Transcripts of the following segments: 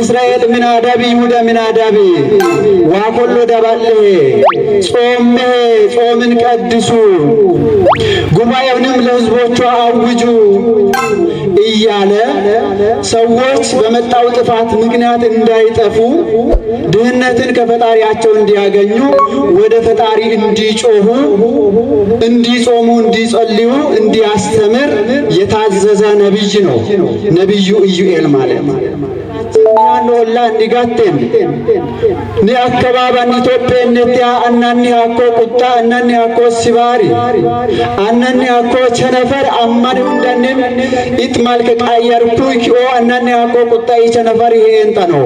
እስራኤል ምን አዳቢ ይሁዳ ምን አዳቢ ዋኮሎ ደባለ ጾም ጾምን ቀድሱ ጉባኤውንም ለሕዝቦቿ አውጁ እያለ ሰዎች በመጣው ጥፋት ምክንያት እንዳይጠፉ ድህነትን ከፈጣሪያቸው እንዲያገኙ ወደ ፈጣሪ እንዲጮሁ እንዲጾሙ እንዲጸልዩ እንዲያስተምር የታዘዘ ነብይ ነው ነብዩ ኢዩኤል ማለት ያኖላ እንዲጋተን አካባቢን ኢትዮጵያ እንዲያ አናኒ አኮ ቁጣ አናኒ አኮ ሲባሪ አናኒ አኮ ቸነፈር አማን እንደንም ኢትማልከ ቃየርኩ ኪኦ አናኒ አኮ ቁጣ ይቸነፈር ይሄንታ ነው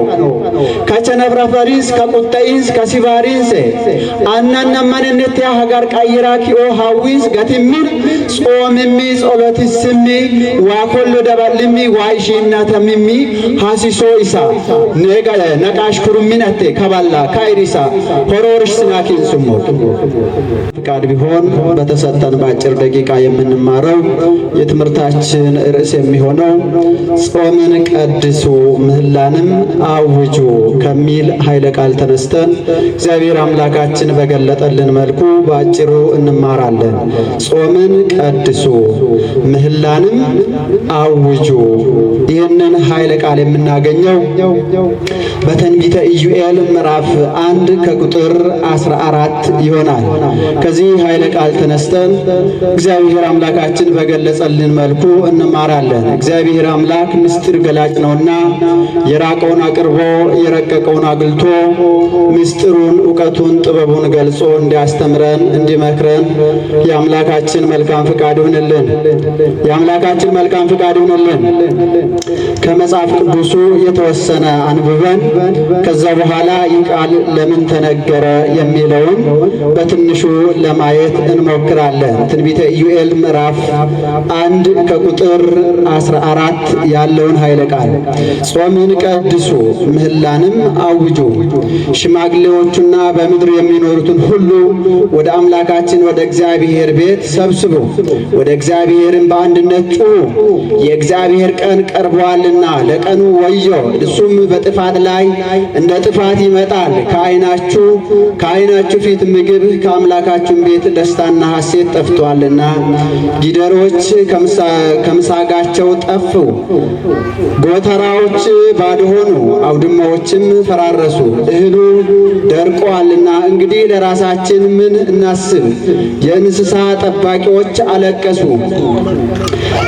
ከቸነፍራ ፈሪስ ከቁጣይስ ከሲባሪንስ አናና ማንነት ሀገር ቃየራ ኪኦ ሐዊስ ገትሚል ጾምሚ ጸሎትስሚ ዋኮሎ ደባልሚ ዋይሺና ተሚሚ ሐሲሶ ኢሳ ነጋ ነቃሽ ኩሩሚናቴ ከባላ ካይሪሳ ሆሮርሽ ስናኪን ስሙ ፍቃድ ቢሆን በተሰጠን ባጭር ደቂቃ የምንማረው የትምህርታችን ርዕስ የሚሆነው ጾምን ቀድሱ ምህላንም አውጁ ከሚል ኃይለ ቃል ተነስተን እግዚአብሔር አምላካችን በገለጠልን መልኩ ባጭሩ እንማራለን። ጾምን ቀድሱ ምህላንም አውጁ። ይህንን ኃይለ ቃል የምናገኘው በትንቢተ ኢዩኤል ምዕራፍ 1 ከቁጥር 14 ይሆናል። ከዚህ ኃይለ ቃል ተነስተን እግዚአብሔር አምላካችን በገለጸልን መልኩ እንማራለን። እግዚአብሔር አምላክ ምስጢር ገላጭ ነውና የራቀውን አቅርቦ የረቀቀውን አግልቶ ምስጢሩን፣ ዕውቀቱን፣ ጥበቡን ገልጾ እንዲያስተምረን እንዲመክረን የአምላካችን መልካም ፍቃድ ይሁንልን። የአምላካችን መልካም ፍቃድ ይሁንልን። ከመጽሐፍ ቅዱሱ የተወሰነ አንብበን ከዛ በኋላ ይህ ቃል ለምን ተነገረ የሚለውን በትንሹ ለማየት እንሞክራለን። ትንቢተ ኢዩኤል ምዕራፍ 1 ከቁጥር 14 ያለውን ኃይለ ቃል ጾምን ቀድሱ ምህላንም አውጁ፣ ሽማግሌዎቹና በምድር የሚኖሩትን ሁሉ ወደ አምላካችን ወደ እግዚአብሔር ቤት ሰብስቡ፣ ወደ እግዚአብሔርም በአንድነት ጩኹ፣ የእግዚአብሔር ቀን ቀርቧልና ለቀኑ ወዮ፣ እሱም በጥፋት ላይ እንደ ጥፋት ይመጣል። ከዓይናችሁ ፊት ምግብ ከአምላካችሁም ቤት ደስታና ሐሴት ጠፍቷልና ጊደሮች ከምሳጋቸው ጠፉ፣ ጎተራዎች ባዶ ሆኑ፣ አውድማዎችም ፈራረሱ፣ እህሉ ደርቋልና እንግዲህ ለራሳችን ምን እናስብ? የእንስሳ ጠባቂዎች አለቀሱ፣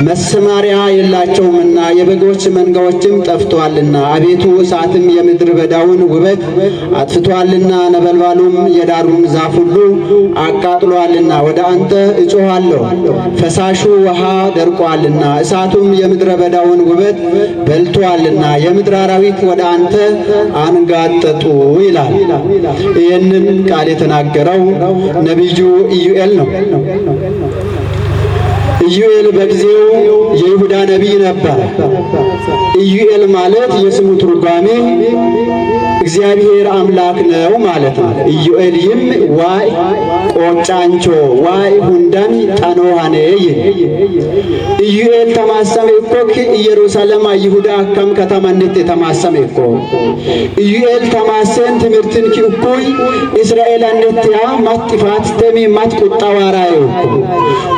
መሰማሪያ የላቸውምና የበጎች መንጋዎችም ጠፍቷልና። አቤቱ እሳትም የምድር በዳውን ውበት አጥፍቷልና ነበልባሉም የዳሩን ዛፍ ሁሉ አቃጥሏልና። ወደ አንተ እጮኻለሁ፣ ፈሳሹ ውሃ ደርቋልና፣ እሳቱም የምድረ በዳውን ውበት በልቷልና። የምድር አራዊት ወደ አንተ አንጋጠጡ ይላል። ይህንን ቃል የተናገረው ነቢዩ ኢዩኤል ነው። ኢዩኤል በጊዜው የይሁዳ ነቢይ ነበር። ኢዩኤል ማለት የስሙ ትርጓሜ እግዚአብሔር አምላክ ነው ማለት ነው። ኢዩኤልም ዋይ ቆጫንቾ ዋይ ሁንዳን ጠኖሃኔ ኢዩኤል ተማሰመ እኮ ኢየሩሳሌም ይሁዳ አከም ከተማነት ተማሰመ እኮ ኢዩኤል ተማሰን ትምህርትን ኪኩይ እስራኤል አንተያ ማጥፋት ተሚ ማጥቁጣዋራዩ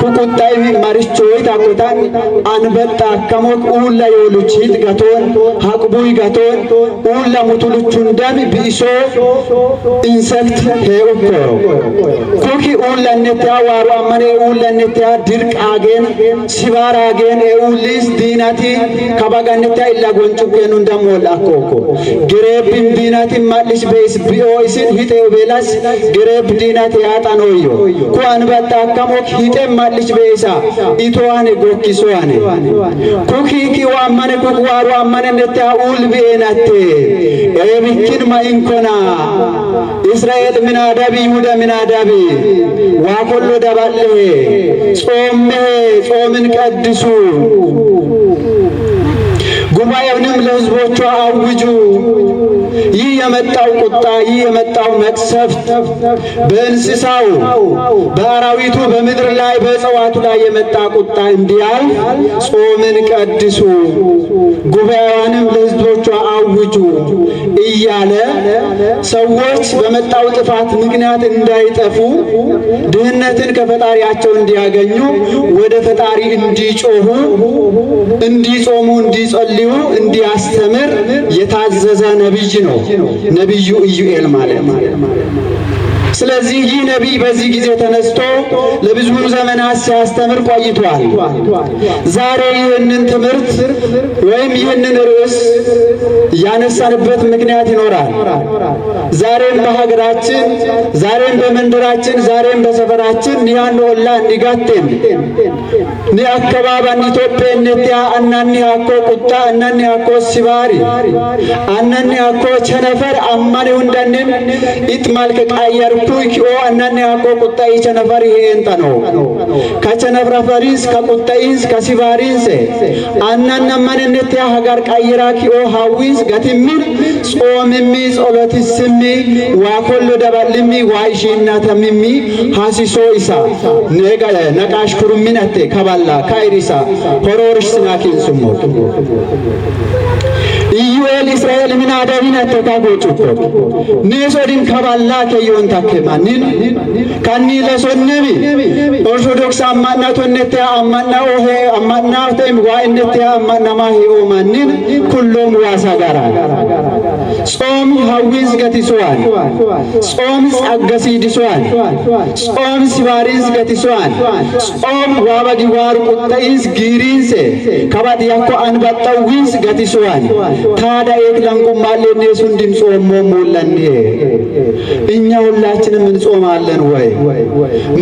ኩቁጣይ ማርቾይ ታቆታን አንበጣ ከሞክ ኡላ የሉቺት ጋቶን ሀቅቡይ ጋቶን ኡላ ሙቱሉቹን ደም ቢሶ ኢንሰክት ሄኦኮ ኮኪ ኡላ ነታ ዋሩ አመኔ ኡላ ነታ ድርቅ አገን ሲባር አገን ኡሊስ ዲናቲ ከባጋነታ ኢላ ጎንጩከኑ እንደሞላ ኮኮ ግሬብ ዲናቲ ማልሽ ቤስ ቢኦይሲን ሂቴው ቤላስ ግሬብ ዲናቲ ያጣኖዮ ኩ አንበጣ ከሞክ ሂቴ ማልሽ ቤሳ ኢቶዋኔ ጎኪሶዋኔ ኩኪኪ ዋማኔ ኩዋሩ አማኔ ነታ ኡል ቢኤናቴ ኤቢኪን ማኢንኮና እስራኤል ምን አዳቢ ይሁዳ ምን አዳቢ ዋኮሎ ደባለ ጾምን ቀድሱ ጉባኤውንም ለሕዝቦቿ አውጁ። ይህ የመጣው ቁጣ ይህ የመጣው መቅሰፍት በእንስሳው በአራዊቱ በምድር ላይ በእጽዋቱ ላይ የመጣ ቁጣ እንዲያልፍ ጾምን ቀድሱ፣ ጉባኤዋንም ለሕዝቦቿ አውጁ አውጁ እያለ ሰዎች በመጣው ጥፋት ምክንያት እንዳይጠፉ ድህነትን ከፈጣሪያቸው እንዲያገኙ ወደ ፈጣሪ እንዲጮሁ እንዲጾሙ እንዲጸልዩ እንዲያስተምር የታዘዘ ነቢይ ነው ነቢዩ ኢዩኤል ማለት። ስለዚህ ይህ ነቢይ በዚህ ጊዜ ተነስቶ ለብዙ ዘመናት ሲያስተምር ቆይቷል። ዛሬ ይህንን ትምህርት ወይም ይህንን ርዕስ ያነሳንበት ምክንያት ይኖራል። ዛሬም በሀገራችን፣ ዛሬም በመንደራችን፣ ዛሬም በሰፈራችን ኒያን ኦላ እንዲጋቴም ኒ አካባባን ኢትዮጵያ ነቲያ አናኒ አኮ ቁጣ አናኒ አኮ ሲባሪ አናኒ አኮ ቸነፈር አማኔ ወንዳንም ኢትማልከ ቃየር ኩይኪኦ አናኒ አኮ ቁጣ ቸነፈር ይሄንታ ነው ከቸነፍራ ፈሪስ ከቁጣይስ ከሲባሪንስ አናና ማንነቲያ ሀገር ቃየራ ኪኦ ሀዊስ ገትሚል ጾምሚ ጸሎትስሚ ዋኮሎ ደባልሚ ዋይሺና ተሚሚ ሀሲሶ ኢሳ ነቃሽ ኩሩሚነቴ ከባላ ካይሪሳ ሆሮርሽ ስናኪን ስሞ ኢዩኤል እስራኤል ምን አዳቢና ተታጎቹ ኔሶዲን ከባላ ከዮን ታከማንን ካኒ ለሶነቢ ኦርቶዶክስ አማናቶነተ አማና ኦሄ አማና ተም ዋይነተ አማና ማሂኦ ማንን ኩሎም ዋሳ ጋራ ጾም ሀዊዝ ገቲሶዋን ጾም ጸገሲ ዲሶዋን ጾም ሲባሪዝ ገቲሶዋን ጾም ዋባጊዋር ቁጣይስ ጊሪንሴ ከባድ ያኮ አንባጣዊስ ገቲሶዋን ታዳ የክላንቁ ማለኔ ሱንዲም ጾም ሞሞላኔ እኛ ሁላችንም እንጾማለን ወይ?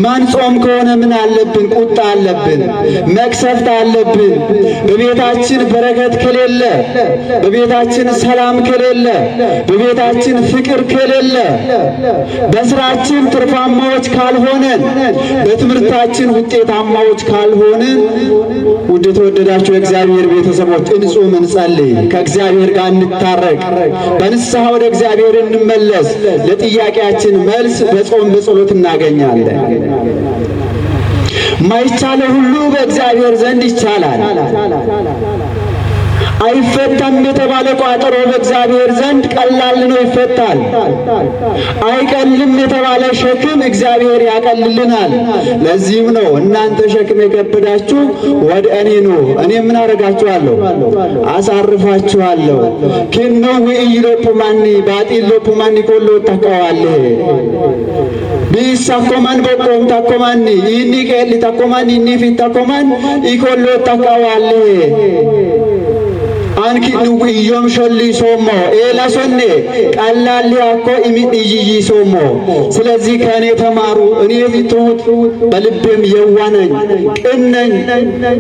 ማን ጾም ከሆነ ምን አለብን? ቁጣ አለብን፣ መክሰፍት አለብን። በቤታችን በረከት ከሌለ፣ በቤታችን ሰላም ከሌለ፣ በቤታችን ፍቅር ከሌለ፣ በስራችን ትርፋማዎች ካልሆነን፣ በትምህርታችን ውጤታማዎች ካልሆነን፣ ውድ ተወደዳችሁ የእግዚአብሔር ቤተሰቦች እንጹም፣ እንጸልይ፣ ከእግዚአብሔር ጋር እንታረቅ፣ በንስሐ ወደ እግዚአብሔር እንመለስ። ለጥያቄያችን መልስ በጾም በጸሎት እናገኛለን። ማይቻለው ሁሉ በእግዚአብሔር ዘንድ ይቻላል። አይፈታም የተባለ ቋጠሮ በእግዚአብሔር ዘንድ ቀላል ነው፣ ይፈታል። አይቀልም የተባለ ሸክም እግዚአብሔር ያቀልልናል። ለዚህም ነው እናንተ ሸክም የከበዳችሁ ወደ እኔ ኑ፣ እኔ ምን አደርጋችኋለሁ? አሳርፋችኋለሁ። ከነው ይሎፑማኒ ባጢሎፑማኒ ኮሎ ተካዋለ ቢሳኮማን በቆም ታኮማኒ ይኒ ከሊ ታኮማኒ ኒፊ ታኮማን ኢኮሎ ተካዋለ አንኪ ንውዮም ሾሊ ሶሞ ኤላሶኔ ቀላል ያኮ ኢሚዲጂ ሶሞ። ስለዚህ ከኔ ተማሩ፣ እኔ ትሁት በልቤም የዋነኝ ቅነኝ፣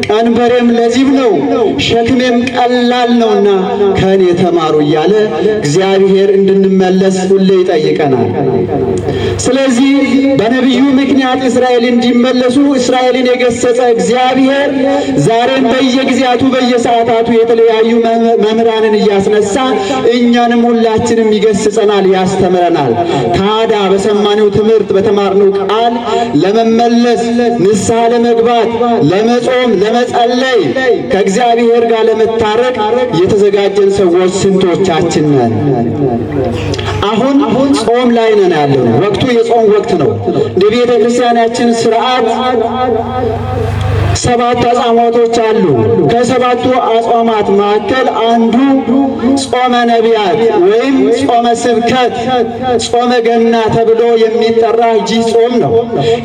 ቀንበሬም ለዚብ ነው ሸክሜም ቀላል ነውና ከኔ ተማሩ እያለ እግዚአብሔር እንድንመለስ ሁሌ ይጠይቀናል። ስለዚህ በነቢዩ ምክንያት እስራኤል እንዲመለሱ እስራኤልን የገሰጸ እግዚአብሔር ዛሬም በየጊዜያቱ በየሰዓታቱ የተለያዩ መምህራንን እያስነሳ እኛንም ሁላችንም ይገስጸናል፣ ያስተምረናል። ታዲያ በሰማነው ትምህርት በተማርነው ቃል ለመመለስ ንስሐ ለመግባት ለመጾም ለመጸለይ ከእግዚአብሔር ጋር ለመታረቅ የተዘጋጀን ሰዎች ስንቶቻችን ነን? አሁን ጾም ላይ ነን ያለነው። ወቅቱ የጾም ወቅት ነው። እንደ ቤተ ክርስቲያናችን ስርዓት ሰባት አጽዋማቶች አሉ። ከሰባቱ አጽዋማት መካከል አንዱ ጾመ ነቢያት ወይም ጾመ ስብከት፣ ጾመ ገና ተብሎ የሚጠራ ይህ ጾም ነው።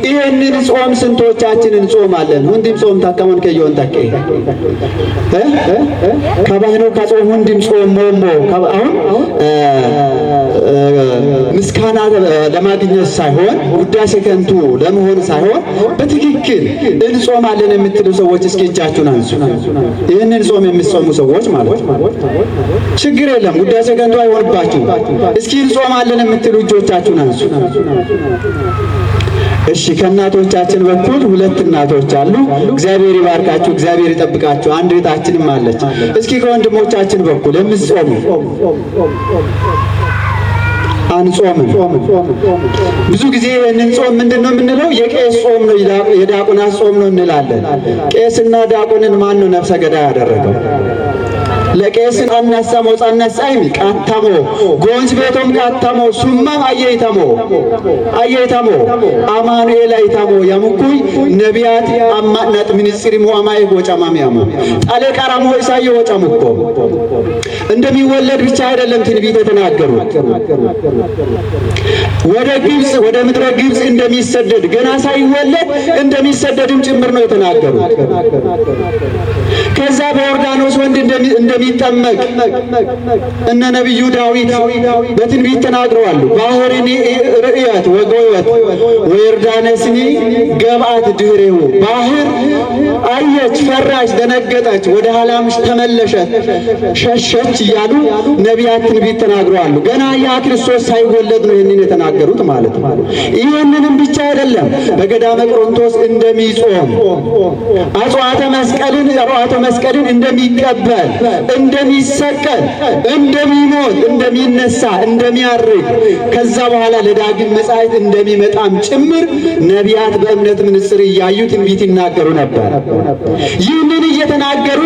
ይህንን ጾም ስንቶቻችን እንጾማለን? ሁንዲም ጾም ታከመን ከየውን ታከ ከባህኑ ከጾም ሁንዲም ጾም ሞሞ አሁን ምስጋና ለማግኘት ሳይሆን ውዳሴ ከንቱ ለመሆን ሳይሆን በትክክል እንጾማለን የምትሉ ሰዎች እስኪ እጃችሁን አንሱ። ይህንን ጾም የምትጾሙ ሰዎች ማለት ችግር የለም፣ ውዳሴ ከንቱ አይሆንባችሁ። እስኪ እንጾማለን የምትሉ እጆቻችሁን አንሱ። እሺ፣ ከእናቶቻችን በኩል ሁለት እናቶች አሉ። እግዚአብሔር ይባርካችሁ፣ እግዚአብሔር ይጠብቃችሁ። አንድ ቤታችንም አለች። እስኪ ከወንድሞቻችን በኩል የምትጾሙ አንጾምም። ብዙ ጊዜ ይህንን ጾም ምንድነው የምንለው? የቄስ ጾም ነው፣ የዲያቆናት ጾም ነው እንላለን። ቄስና ዲያቆንን ማን ነው ነፍሰ ገዳይ ያደረገው? ለቄስ አናሳሞ ጻናሳይም ቃታሞ ጎንስ ቤቶም ቃታሞ ሱማም አየይታሞ አማኑኤል አይታሞ ያሙኩይ ነቢያት አማናት ሚኒስትሪ ሙአማይ ጎጫማሚያሙ ጣለ ቀራሞ ኢሳዮ ወጫሙኮ እንደሚወለድ ብቻ አይደለም ትንቢት የተናገሩት ወደ ግብጽ ወደ ምድረ ግብጽ እንደሚሰደድ ገና ሳይወለድ እንደሚሰደድም ጭምር ነው የተናገሩት። ከዛ በዮርዳኖስ ወንዝ እንደሚጠመቅ እነ ነብዩ ዳዊት በትንቢት ተናግረዋል። ባህርኒ ርእየት ወጎየት ወዮርዳኖስኒ ገብአት ድህሬው ባህር አየች፣ ፈራች፣ ደነገጠች፣ ወደ ኋላምሽ ተመለሸች፣ ሸሸች እያሉ ነቢያት ትንቢት ተናግረዋል። ገና ያ ክርስቶስ ሳይወለድ ነው ይህንን የተናገሩት ማለት ነው። ይህንንም ብቻ አይደለም በገዳመ ቆሮንቶስ እንደሚጾም አጽዋተ መስቀልን እንደሚቀበል እንደሚሰቀል እንደሚሞት እንደሚነሳ እንደሚያርግ ከዛ በኋላ ለዳግም መጻእት እንደሚመጣም ጭምር ነቢያት በእምነት ምንጽር እያዩ ትንቢት ይናገሩ ነበር። ይህንን እየተናገሩ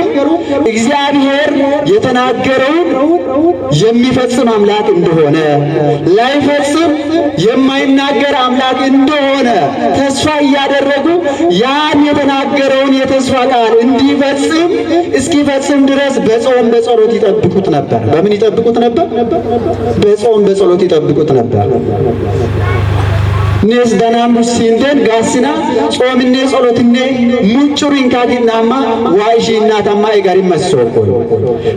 እግዚአብሔር የተናገረውን የሚፈጽም አምላክ እንደሆነ ላይፈጽም የማይናገር አምላክ እንደሆነ ተስፋ እያደረጉ ያን የተናገረውን የተስፋ ቃል እንዲፈጽም እስኪፈጽም ድረስ በጾም በጸሎት ይጠብቁት ነበር። በምን ይጠብቁት ነበር? በጾም በጸሎት ይጠብቁት ነበር። ኔስ ደናሙ ሲንደን ጋስና ጾምኔ ጸሎትኔ ሙጭሪን ካዲናማ ዋይሺና ታማ ይጋሪ መስሶኮ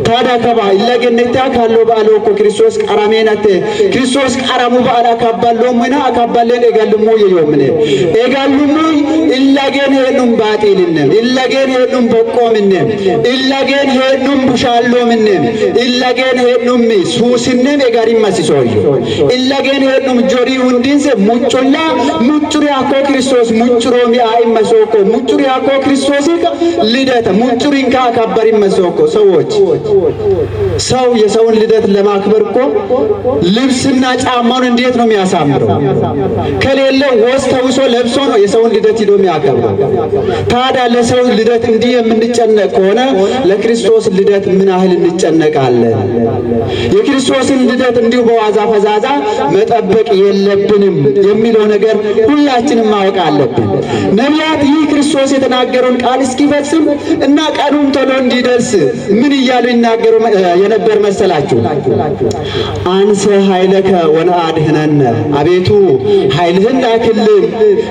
ታዳ ከባ ኢለገነታ ካሎ ባሎኮ ክርስቶስ ቀራሜናቴ ክርስቶስ ቀራሙ ባላ ካባሎ ምና አካባለን ኤጋልሙ የዮምኔ ኤጋልሙ ኢለገን ሄዱም ባጢልነ ኢለገን ሄዱም በቆምነ ኢለገን ሄዱም ቡሻሎምነ ኢለገን ሄዱም ሱስነ ኤጋሪ መስሶዮ ኢለገን ሄዱም ጆሪ ሁንዲንሰ ሙጭ ሙጭሪ አኮ ክርስቶስ ሙጭሮ ሚአይ መስኮ ሙጭሪ አኮ ክርስቶስ ልደት ሙጭሪን ካከበር መስኮ ሰው የሰውን ልደት ለማክበር እኮ ልብስና ጫማውን እንዴት ነው የሚያሳምረው? ከሌለው ወስ ተውሶ ለብሶ ነው የሰውን ልደት ሄዶ የሚያከብረው። ታዲያ ለሰው ልደት እንዲህ የምንጨነቅ ከሆነ ለክርስቶስ ልደት ምን ያህል እንጨነቃለን? የክርስቶስን ልደት እንዲሁ በዋዛ ፈዛዛ መጠበቅ የለብንም የሚለው ነገር ሁላችንም ማወቅ አለብን። ነቢያት ይህ ክርስቶስ የተናገረውን ቃል እስኪፈጽም እና ቀኑም ቶሎ እንዲደርስ ምን እያሉ ይናገሩ የነበር መሰላችሁ? አንሰ ኃይለከ ወነአድኅነነ አቤቱ ኃይልህን ላክልን፣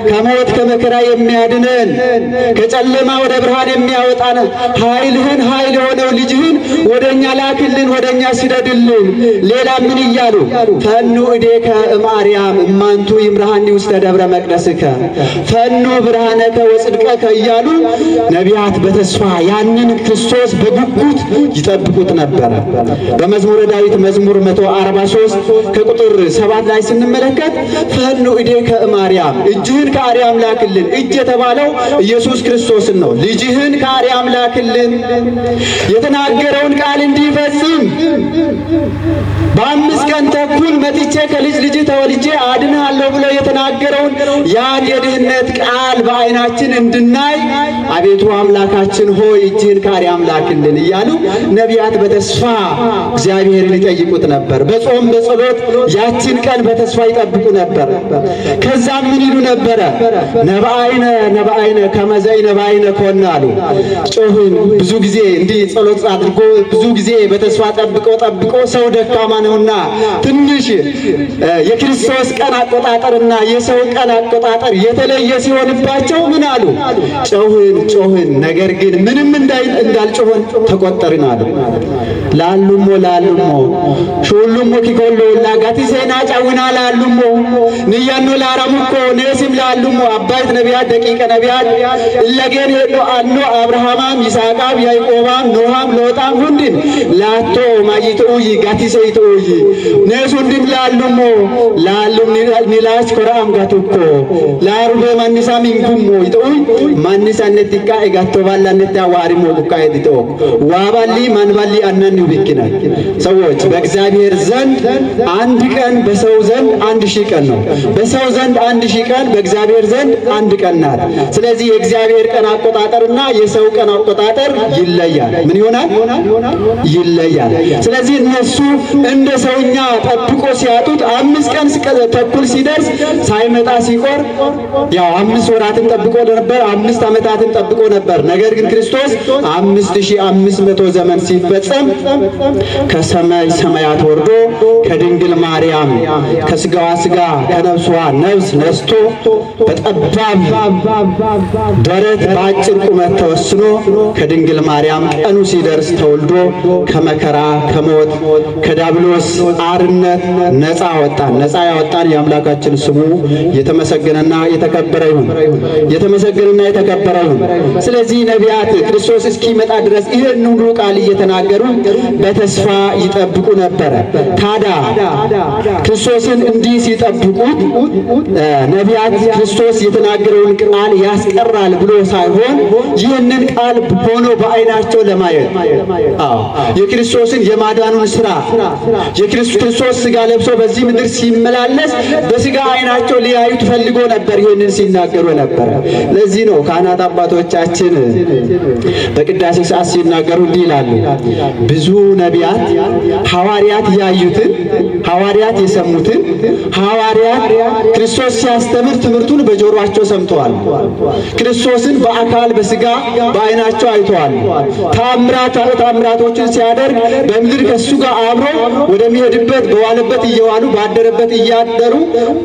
ከሞት ከመከራ የሚያድነን ከጨለማ ወደ ብርሃን የሚያወጣን ኃይልህን ኃይል የሆነው ልጅህን ወደኛ ላክልን፣ ወደኛ ሲደድልን። ሌላ ምን እያሉ ፈኑ እዴከ እምአርያም እማንቱ ይምርሃኒ ውስተ ደብረ መቅደስከ ፈኑ ብርሃነከ ወጽድቀከ እያሉ ነቢያት በተስፋ ያንን ክርስቶስ በጉጉት ይጠብቁት ነበር። በመዝሙረ ዳዊት መዝሙር 143 ከቁጥር 7 ላይ ስንመለከት ፈኑ እዴከ እምአርያም እጅህን ከአርያም ላክልን። እጅ የተባለው ኢየሱስ ክርስቶስን ነው። ልጅህን ከአርያም ላክልን የተናገረውን ቃል እንዲፈጽም በ5 ቀን ተኩል መጥቼ ከልጅ ልጅ ተወልጄ አድንሃለሁ ብሎ የተናገረውን ያን የድህነት ቃል በዓይናችን እንድናይ አቤቱ አምላካችን ሆይ እጅህን ከአርያም ላክልን እያሉ ነቢያት በተስፋ እግዚአብሔርን ይጠይቁት ነበር። በጾም በጸሎት ያችን ቀን በተስፋ ይጠብቁ ነበር። ከዛም ምን ይሉ ነበረ? ነብአይነ ከመዘይ ነብአይነ ኮነ አሉ። ጮህን ብዙ ጊዜ እንዲህ ጸሎት አድርጎ ብዙ ጊዜ በተስፋ ጠብቆ ሰው ደካማ ነውና ትንሽ የክርስቶስ ቀን አቆጣጠርና የሰው ቀን አቆጣጠር የተለየ ሲሆንባቸው ምን አሉ? ጮህን ነገር ግን ምንም እንዳልጮህን ተቆጠርን አሉ። ላሉሞ ሹሉሞ ኪኮሎ ላጋቲ ሴና ጫውና ላሉሞ ንያኖ ላራሙኮ ነስም ላሉሞ አባይት ነቢያት ደቂቀ ነቢያት ለገን ሄዶ አኖ አብርሃማም ይስሐቃም ያዕቆባም ኖሃም ሎጣም ሁንድን ላቶ ማይቶይ ጋቲ ሰይቶይ ነሱ ሁንድን ላሉሞ ላሉም ኒላስ ኮራም ጋቱኮ ላሩበ ማንሳም እንኩሞ ይቶይ ማንስ አነቲካ ኤጋቶ ባላነት ያዋሪ ሞቁካ ኤዲቶ ዋባሊ ማንባሊ አናን ይብክናል። ሰዎች በእግዚአብሔር ዘንድ አንድ ቀን በሰው ዘንድ 1000 ቀን ነው። በሰው ዘንድ 1000 ቀን በእግዚአብሔር ዘንድ አንድ ቀን ናት። ስለዚህ የእግዚአብሔር ቀን አቆጣጠርና የሰው ቀን አቆጣጠር ይለያል። ምን ይሆናል? ይለያል። ስለዚህ እነሱ እንደ ሰውኛ ጠብቆ ሲያጡት 5 ቀን ተኩል ሲደርስ ሳይመጣ ሲቆር ያው 5 ወራትን ጠብቆ ነበር፣ 5 ዓመታትን ጠብቆ ነበር። ነገር ግን ክርስቶስ 5500 ዘመን ሲፈጸም ከሰማይ ሰማያት ወርዶ ከድንግል ማርያም ከስጋዋ ስጋ ከነፍሷ ነፍስ ነስቶ በጠባብ ደረት በአጭር ቁመት ተወስኖ ከድንግል ማርያም ቀኑ ሲደርስ ተወልዶ ከመከራ ከሞት ከዳብሎስ አርነት ነፃ ወጣን። ነፃ ያወጣን የአምላካችን ስሙ የተመሰገነና የተከበረ ይሁን። የተመሰገነና የተከበረ ይሁን። ስለዚህ ነቢያት ክርስቶስ እስኪመጣ ድረስ ይህን ሁሉ ቃል እየተናገሩ በተስፋ ይጠብቁ ነበረ። ታዲያ ክርስቶስን እንዲህ ሲጠብቁት ነቢያት ክርስቶስ የተናገረውን ቃል ያስቀራል ብሎ ሳይሆን ይህንን ቃል ሆኖ በዓይናቸው ለማየት የክርስቶስን የማዳኑን ስራ የክርስቶስ ስጋ ለብሶ በዚህ ምድር ሲመላለስ በስጋ ዓይናቸው ሊያዩት ፈልጎ ነበር ይህንን ሲናገሩ ነበር። ለዚህ ነው ካህናት አባቶቻችን በቅዳሴ ሰዓት ሲናገሩ እንዲህ ይላሉ። ብዙ ነቢያት ሐዋርያት ያዩትን ሐዋርያት የሰሙትን ሐዋርያት ክርስቶስ ሲያስተምር ትምህርቱን በጆሮአቸው ሰምተዋል። ክርስቶስን በአካል በስጋ በዓይናቸው አይተዋል። ታምራቶችን ሲያደርግ በምድር ከሱ ጋር አብሮ ወደሚሄድበት በዋለበት እየዋሉ ባደረበት እያደሩ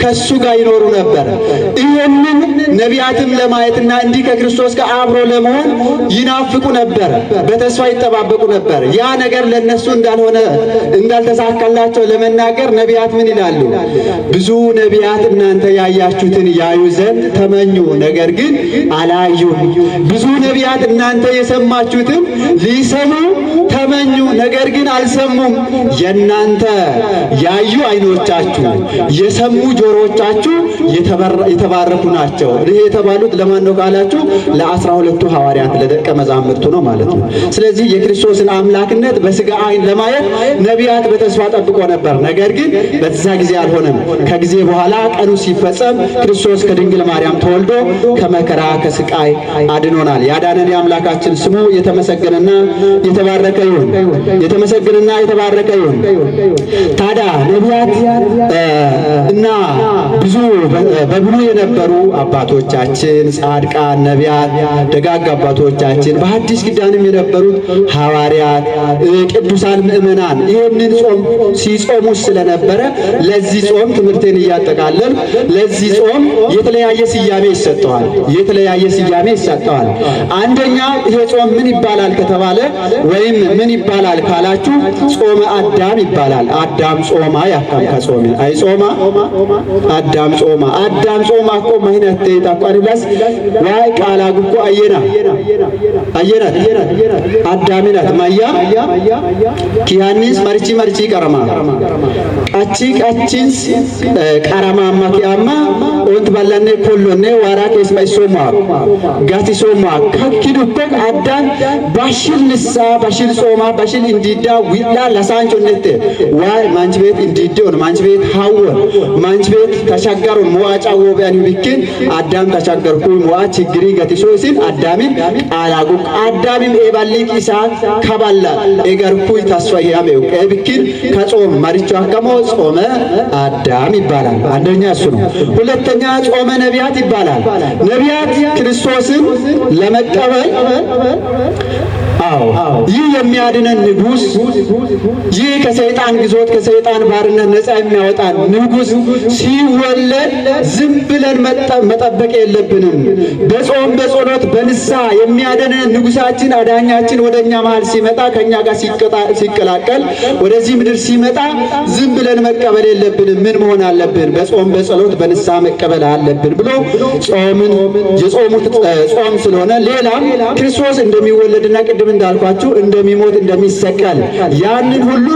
ከሱ ጋር ይኖሩ ነበር። ይህንን ነቢያትም ለማየትና እንዲህ ከክርስቶስ ጋር አብሮ ለመሆን ይናፍቁ ነበር፣ በተስፋ ይጠባበቁ ነበር። ያ ነገር ለነሱ እንዳልሆነ እንዳልተሳካላቸው ለመናገር ነቢያት ምን ይላሉ? ብዙ ነቢያት እናንተ ያያችሁትን ያዩ ዘንድ ተመኙ፣ ነገር ግን አላዩም። ብዙ ነቢያት እናንተ የሰማችሁትን ሊሰሙ ተመኙ፣ ነገር ግን አልሰሙም። የናንተ ያዩ ዓይኖቻችሁ የሰሙ ጆሮቻችሁ የተባረኩ ናቸው። ይህ የተባሉት ለማን ነው ካላችሁ ለ12ቱ ሐዋርያት ለደቀ መዛሙርቱ ነው ማለት ነው። ስለዚህ የክርስቶስን አምላክነት በስጋ ዓይን ለማየት ነቢያት በተስፋ ጠብቆ ነበር። ነገር ግን በዛ ጊዜ አልሆነም። ከጊዜ በኋላ ቀኑ ሲፈጸም ክርስቶስ ከድንግል ማርያም ተወልዶ ከመከራ ከስቃይ አድኖናል። ያዳነን የአምላካችን ስሙ የተመሰገነና የተባረከ ይሁን። የተመሰገነና የተባረከ ይሁን። ታዲያ ነቢያት እና ብዙ በብሉይ የነበሩ አባቶቻችን ጻድቃን፣ ነቢያት፣ ደጋግ አባቶቻችን በሐዲስ ኪዳንም የነበሩት ሐዋርያት፣ ቅዱሳን ምእመናን ይህንን ጾም ሲጾሙ ስለነበረ ለዚህ ጾም ትምህርቴን እያጠቃለል ለዚህ ጾም የተለያየ ስያሜ ይሰጠዋል። የተለያየ ስያሜ ይሰጠዋል። አንደኛ ይሄ ጾም ምን ይባላል ከተባለ ወይም ምን ይባላል ካላችሁ ጾመ አዳም ይባላል። አዳም ጾማ ያካም ከጾም አይ ጾማ አዳም ጾማ አዳም ጾማ እኮ ማይናት ታቋሪላስ ዋይ ቃላ ጉቆ አየና አዳምናት ማያ ኪያኒስ መርቺ ቀረማ ቃቺንስ ቀረማ ማኪያማ ኦንት ባላኔ ኮሎኔ ዋራ ኬስ ባይሶማ ጋቲ ሶማ ከኪዱ ኮክ አዳም ባሽል ንሳ ባሽል ጾማ ባሽል እንዲዳ ዊላ ለሳንቾ ነቴ ዋይ ማንች ቤት እንዲዶን ማንች ቤት ሐወር ማንች ቤት ተሻገሩን ሞአጫ ወቢያን ቢኪን አዳም ተሻገርኩ ሞአ ችግሪ ገቲሶ ሲል አዳምን አላጉ አዳምን ኤባሊቅ ኢሳ ከባላ ኤገርኩ ተስፋያሜው ኤብኪን ከጾም ማሪቹ አከሞ ጾመ አዳም ይባላል። አንደኛ እሱ ነው። ሁለተኛ ጾመ ነቢያት ይባላል። ነቢያት ክርስቶስን ለመቀበል ይህ የሚያድነን ንጉስ፣ ይህ ከሰይጣን ግዞት ከሰይጣን ባርነት ነፃ የሚያወጣን ንጉስ ሲወለድ ዝም ብለን መጠበቅ የለብንም። በጾም በጸሎት በንስሐ የሚያድነን ንጉሳችን አዳኛችን ወደኛ መሃል ሲመጣ ከኛ ጋር ሲቀላቀል ወደዚህ ምድር ሲመጣ ዝም ብለን መቀበል የለብንም። ምን መሆን አለብን? በጾም በጸሎት በንስሐ መቀበል አለብን ብሎ ጾምን የጾሙት ጾም ስለሆነ ሌላም ክርስቶስ እንደሚወለድና ቅድም እንዳልኳችሁ እንደሚሞት እንደሚሰቀል ያንን ሁሉ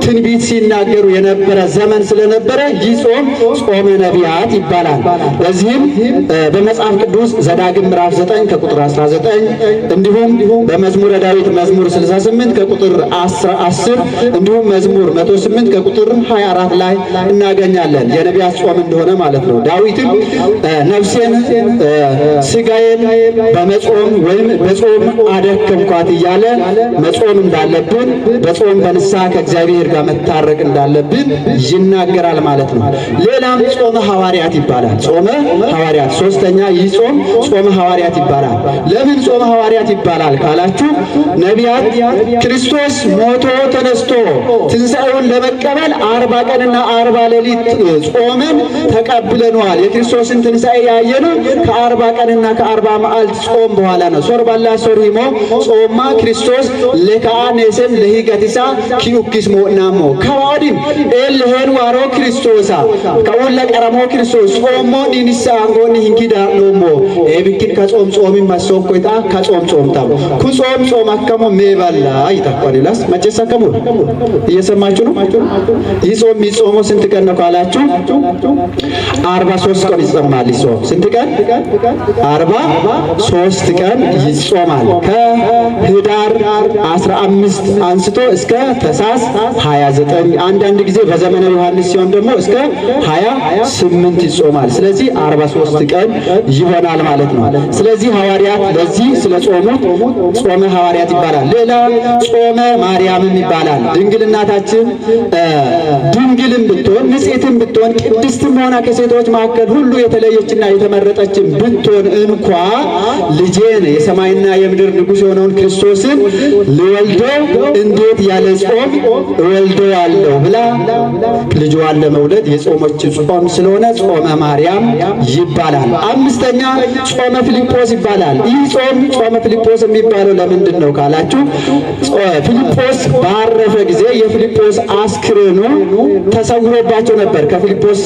ትንቢት ሲናገሩ የነበረ ዘመን ስለነበረ ይህ ጾም ጾመ ነቢያት ይባላል። ለዚህም በመጽሐፍ ቅዱስ ዘዳግም ምዕራፍ 9 ከቁጥር 19 እንዲሁም በመዝሙረ ዳዊት መዝሙር 68 ከቁጥር 10 እንዲሁም መዝሙር 108 ከቁጥር 24 ላይ እናገኛለን የነቢያት ጾም እንደሆነ ማለት ነው። ዳዊትም ነፍሴን ስጋዬን በመጾም ወይም በጾም አደከምኳት እያለ መጾም እንዳለብን በጾም በንስሐ ከእግዚአብሔር ጋር መታረቅ እንዳለብን ይናገራል ማለት ነው። ሌላም ጾመ ሐዋርያት ይባላል። ጾመ ሐዋርያት ሶስተኛ ይህ ጾም ጾመ ሐዋርያት ይባላል። ለምን ጾመ ሐዋርያት ይባላል ካላችሁ ነቢያት ክርስቶስ ሞቶ ተነስቶ ትንሣኤውን ለመቀበል 40 ቀንና 40 ሌሊት ጾመን ተቀብለናል። የክርስቶስን ትንሣኤ ያየነው ከ40 ቀንና ከ40 መዓልት ጾም በኋላ ነው። ሶር ባላ ሶር ሂሞ ጾማ ክርስቶስ ለካኔሰም ለሂገቲሳ ኪኡኪስ ሞናሞ ከዋዲም ኤልሄን ዋሮ ክርስቶሳ ከወለ ቀረሞ ክርስቶስ ጾሞ ኒንሳ አንጎኒ ሂንኪዳ ኖሞ ኤብኪን ከጾም ጾም ማሶኮይታ ከጾም ጾምታም ኩጾም ጾም አከሞ ሜባላ ይተቆሪላስ መጨሳ ከሞ እየሰማችሁ ነው። ይህ ጾም የሚጾመው ስንት ቀን ነው ካላችሁ 43 ቀን ይጾማል። ይጾም ስንት ቀን? 43 ቀን ይጾማል። ከህዳር 15 አንስቶ እስከ ታኅሳስ 29 አንዳንድ ጊዜ በዘመነ ዮሐንስ ሲሆን ደግሞ እስከ 28 ይጾማል። ስለዚህ 43 ቀን ይሆናል ማለት ነው። ስለዚህ ሐዋርያት ለዚህ ስለ ጾሙት ጾመ ሐዋርያት ይባላል። ሌላ ጾመ ማርያምም ይባላል። ድንግል እናታችን ድንግልም ብትሆን ንጽሕትም ብትሆን ቅድስትም ሆና ከሴቶች መካከል ሁሉ የተለየችና የተመረጠችን ብትሆን እንኳ ልጄን የሰማይና የምድር ንጉሥ የሆነውን ክርስቶስን ልወልደው እንዴት ያለ ጾም እወልደዋለሁ ብላ ልጇን ለመውለድ የጾመች ጾም ስለሆነ ጾመ ማርያም ይባላል። አምስተኛ ጾመ ፊልጶስ ይባላል። ይህ ጾመ ፊልጶስ የሚባለው ለምንድን ነው ካላችሁ ፊልጶስ ባረፈ ጊዜ የፊልጶስ አስክሬኑ ተሰውሮባቸው ነበር። ከፊልጶስ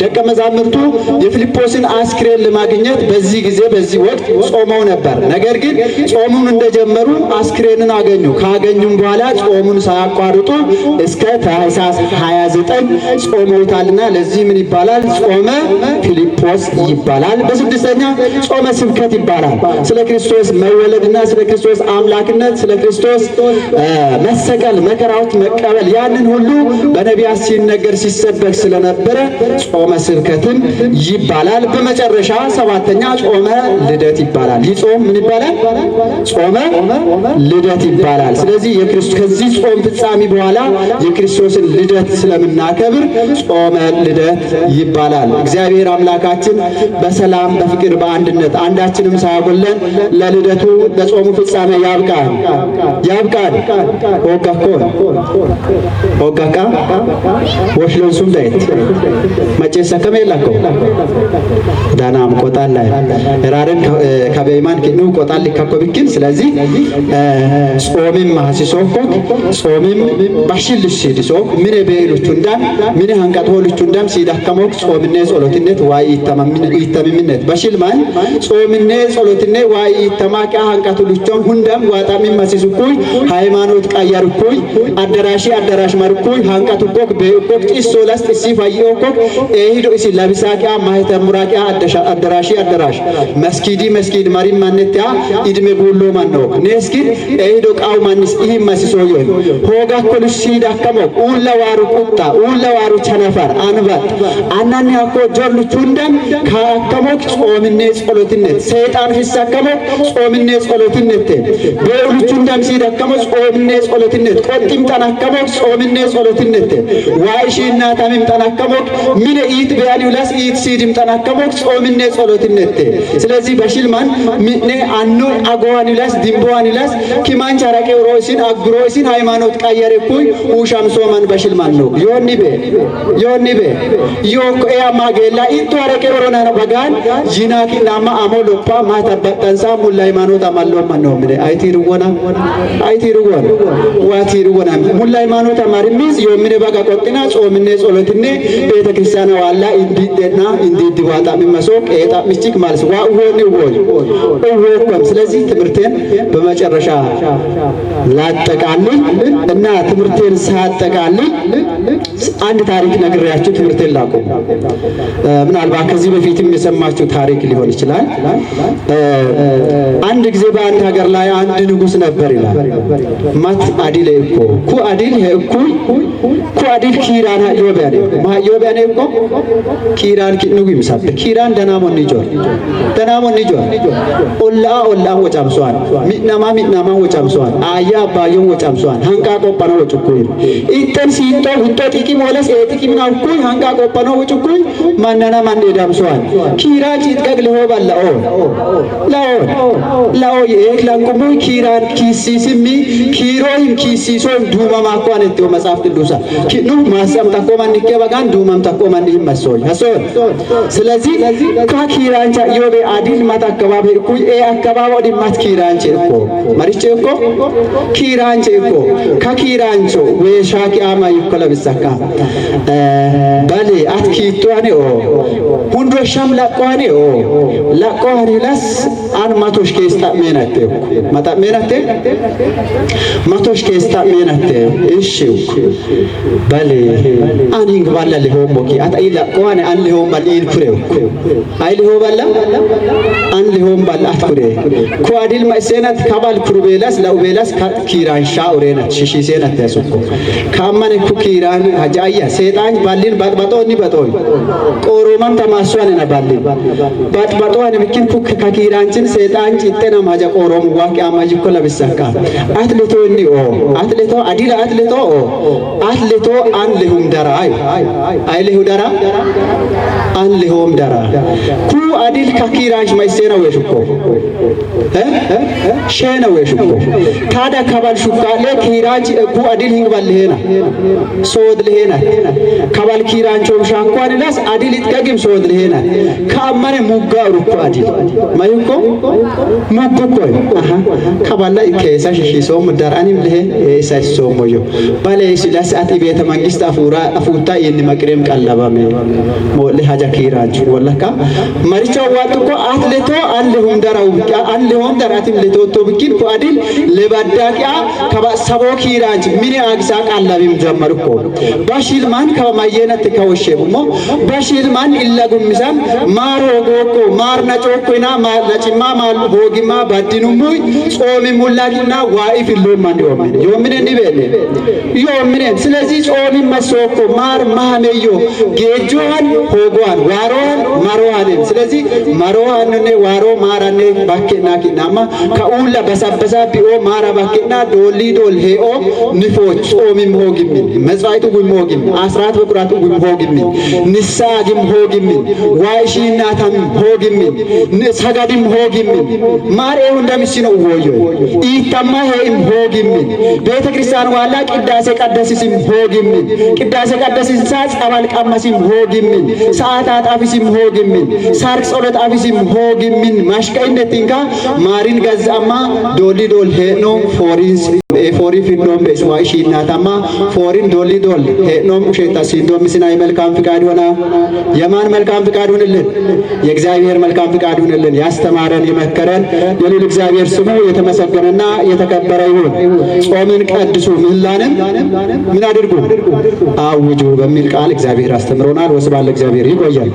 ደቀ መዛሙርቱ የፊልጶስን አስክሬን ለማግኘት በዚህ ጊዜ በዚህ ወቅት ጾመው ነበር። ነገር ግን ጾሙን እንደጀመሩ አስክሬንን አገኙ። ካገኙም በኋላ ጾሙን ሳያቋርጡ እስከ ታኅሳስ 29 ጾመውታልና ለዚህ ምን ይባላል? ጾመ ፊልጶስ ይባላል። በስድስተኛ ጾመ ስብከት ይባላል። ስለ ክርስቶስ መወለድና ስለ ክርስቶስ አምላክነት ስለ ክርስቶስ መሰቀል መከራዎች መቀበል ያንን ሁሉ በነቢያት ሲነገር ሲሰበክ ስለነበረ ጾመ ስብከትም ይባላል። በመጨረሻ ሰባተኛ ጾመ ልደት ይባላል። ይህ ጾም ምን ይባላል? ጾመ ልደት ይባላል። ስለዚህ ከዚህ ጾም ፍጻሜ በኋላ የክርስቶስን ልደት ስለምናከብር ጾመ ልደት ይባላል። እግዚአብሔር አምላካችን በሰላም በፍቅር በአንድነት አንዳችንም ሳያጎለን ለልደቱ ለጾሙ ፍጻሜ ያብቃን። ኦጋካ ወሽሎንሱም ዳይት መጨሳ ከመላኮ ዳናም ቆጣላ ራረን ከበይማን ከኑ ቆጣል ከኮብኪን ስለዚህ ጾምም ማሲሶኮ ጾምም ባሽልሽ ሲዲሶ ምን በይሉቹ እንዳም ምን አንቀቶሉቹ እንዳም ሲዳከሞ ጾምኔ ጸሎትነት ዋይ ይተማምነት ባሽልማን ጾምኔ ጸሎትኔ ዋይ ይተማቃ አንቀቶሉቹም ሁንዳም ዋጣሚ ማሲሱኩይ ሃይማኖት ቀየርኩይ አዳራሽ ማርኩይ አንቀቱኮክ በኮክ ጢሶላስ ጢሲፋየኮክ ኤሂዶ እሲ ለብሳቂያ ማህተሙራቂያ አዳራሽ መስጊድ ማሪ ማነቲያ ኢድሜ ጉሎ ማነው ነስኪድ ኤሂዶ ቃው ማንስ ይህ ማሲሶዮ ሆጋ ኮልሽ ሲዳከሞ ኡላዋሩ ቁጣ ኡላዋሩ ቸነፈር አንባት አናኒ አኮ ጆርሉቹ እንደም ካከሞክ ጾምኔ ጸሎትነት ሰይጣን ፊሳከሞ ጾምኔ ጸሎትነት በኡልቹ እንደም ሲዳከሞ ጾምኔ ጸሎትነት ቆጥም ተናከሞ ጾምኔ ጸሎትነት ዋይሺና ታሚም ተናከሞ ምን ኢት ቢያሊውላስ ኢት ሲድም ተናከሞ ጾምኔ ጸሎትነት ስለዚህ በሽልማን ምን አኖ አጎዋኒላስ ዲምቦዋኒላስ ኪማን ቻራቄ ሮሲን አግሮሲን ሃይማኖት ቀየረኩይ ኡሻም ሶማን በሽልማን ነው ዮኒቤ ዮኮ ያማገላ ኢንቷረቄ ሮና ነው በጋን ጂናኪ ናማ አሞሎፓ ማታበጠንሳ ሙላ ሃይማኖት አማሎ ማነው ምን አይቲሩወና ዋቲሩወና ሙላ ሃይማኖት አማርሚዝ ዮምኔ በጋ ቆጥና ጾምኔ ጸሎትኔ ቤተ ክርስቲያን ዋላ እንዲደና እንዲድዋጣ ሚመሶቅ ኤጣ ምጭክ ማለት ዋኡኒ ወልወም ስለዚህ ትምህርቴን በመጨረሻ ላጠቃልል እና ትምህርቴን ሳጠቃልል አንድ ታሪክ ነግሬያችሁ ትምህርቴን ላቆም። ምናልባት ከዚህ በፊትም የሰማችሁ ታሪክ ሊሆን ይችላል። አንድ ጊዜ በአንድ ሀገር ላይ አንድ ንጉሥ ነበር ይላል። ማት አዲል እኮ ኩ አዲል እኮ ኩ አዲል ኪራን ዮቢያኔ ዮቢያኔ እኮ ኪራን ንጉ ይምሳብ ኪራን ደናሞን ይጆር ኦላ ወጫምሷን ሚናማ ወጫምሷን አያ ባዮን ወጫምሷን ሃንቃ ቆጳኖ ወጭኩይ ኢተን ሲቶ ሁቶ ጥቂም ወለስ ጥቂም ናውኩ ሃንቃ ቆጳኖ ወጭኩይ ማናና ማን ዳምሷን ኪራ ጭጥቀቅ ሊሆ ባላኦ ላኦ የክላንቁሙ ኪራን ኪሲስሚ ኪሮይም ኪሲሶም ዱማማ ኳን እትዮ መጽሐፍ ቅዱሳ ኪኑ ማሰም ተቆማን ይከባጋን ዱማም ተቆማን ይመሶይ ሀሶን ስለዚህ ካኪራንቻ ዮቤ አዲል ማታ አካባቢ እኮ አካባቢ ወዲ ማት ኪራንቼ እኮ ማሪቼ እኮ ኪራንቼ እኮ ካኪራንቾ ወሻቂ አማ ይኮለብሳካ ባሌ አትኪቷኔ ኦ ሁንዶ ሻም ላቋኔ ኦ ላቋኔ ላስ አን ማቶሽ ከስታ ሜናቴ ማታ ሜናቴ ማቶሽ ከስታ ሜናቴ እሺ ባሌ አኒንግ ባላ ለሆሞኪ አታይ ላቋኔ አን ለሆም ባል ኢልኩሬው አይ ለሆ ባላ አን ለሆም ባል አትኩሬ ኳዲል ማይሰናት ካባል ኩሩቤላስ ላኡቤላስ ኪራን ሻውሬና ሽሺሴና ተሱኮ ካማነ ኩኪራን አጃያ ሰይጣን ባሊን ባጥባጦኒ ባጦይ ቆሮማን ተማሷን እና ባሊን ባጥባጦን ምኪን ኩክ ከኪራንችን ሰይጣን ጭጤና ማጃ ቆሮም ዋቂ አማጅ ኮ ለብሰካ አትሌቶኒ ኦ አትሌቶ አዲላ አትሌቶ ኦ አትሌቶ አን ለሁም ደራ አይ ለሁ ደራ አን ለሁም ደራ ኩ አዲል ከኪራንች ማይሰና ወሽኮ ሸና ወሽኮ ታዳ ከባል ሹካ ለኪራንች እኩ አዲል hingbal lehena sood lehena kabal kirancho shakwan las adil itgagim sood lehena kaamane mugga ruko adil mayuko muggo aha kabala ikesa shishiso mudaranim lehen esa so moyo bale silas ati beta mangist afuta yen makrem qallabame mole haja kirancho wallaka maricho watuko atleto allehum daraw allehum daratim letoto bikin ko adil lebadaqiya kaba sabo kirancho mini አግሳ ቃላቢም ጀመርኮ ባሽልማን ከማየነት ከወሸቡሞ ባሽልማን ኢላጉምሳን ማሮ ጎኮ ማርና ጮኮይና ማላጭማ ማል ቦጊማ ባዲኑሙ ጾሚ ሙላቂና ዋኢፍ ሎማን ዮምን እንዲበለ ዮምን ስለዚህ ጾሚ መስኮ ማር ማሜዮ ጌጆን ሆጓን ዋሮን ማሮሃን ስለዚህ ማሮሃን ነው ዋሮ ማራኔ ባኬና ኪናማ ከኡላ በሰበሳ ቢኦ ማራ ባኬና ዶሊ ዶል ሄኦ ንፎ ጾሚም ሆግሚን መጽዋዕቱ ጉም ሆግሚን አስራት በቁራቱ ጉም ሆግሚን ንሳግም ሆግሚን ዋይሺናታም ሆግሚን ሰጋድም ሆግሚን ማሬው እንደምሲነው ወዮ ኢታማ ሄም ሆግሚን ቤተ ክርስቲያን ዋላ ቅዳሴ ቀደስሲም ሆግሚን ቅዳሴ ቀደስሲን ጸበል ቀመሲም ሆግሚን ሰዓታት አብሲም ሆግሚን ሳር ጸሎት አብሲም ሆግሚን ማሽቀይነቲንጋ ማሪን ገዛማ ዶሊ ዶል ሄኖ ፎሪንስ ፎሪ ፊዶም በስዋይሺ እናታማ ፎሪን ዶሊ ዶል ሄኖም ሸታ ሲንዶም ሲናይ መልካም ፍቃድ ሆና የማን መልካም ፍቃድ ሆነልን? የእግዚአብሔር መልካም ፍቃድ ሆነልን። ያስተማረን የመከረን የልዑል እግዚአብሔር ስሙ የተመሰገነና የተከበረ ይሁን። ጾምን ቀድሱ ምህላንም ምን አድርጉ አውጁ በሚል ቃል እግዚአብሔር አስተምሮናል። ወስብሐት ለእግዚአብሔር። ይቆያል።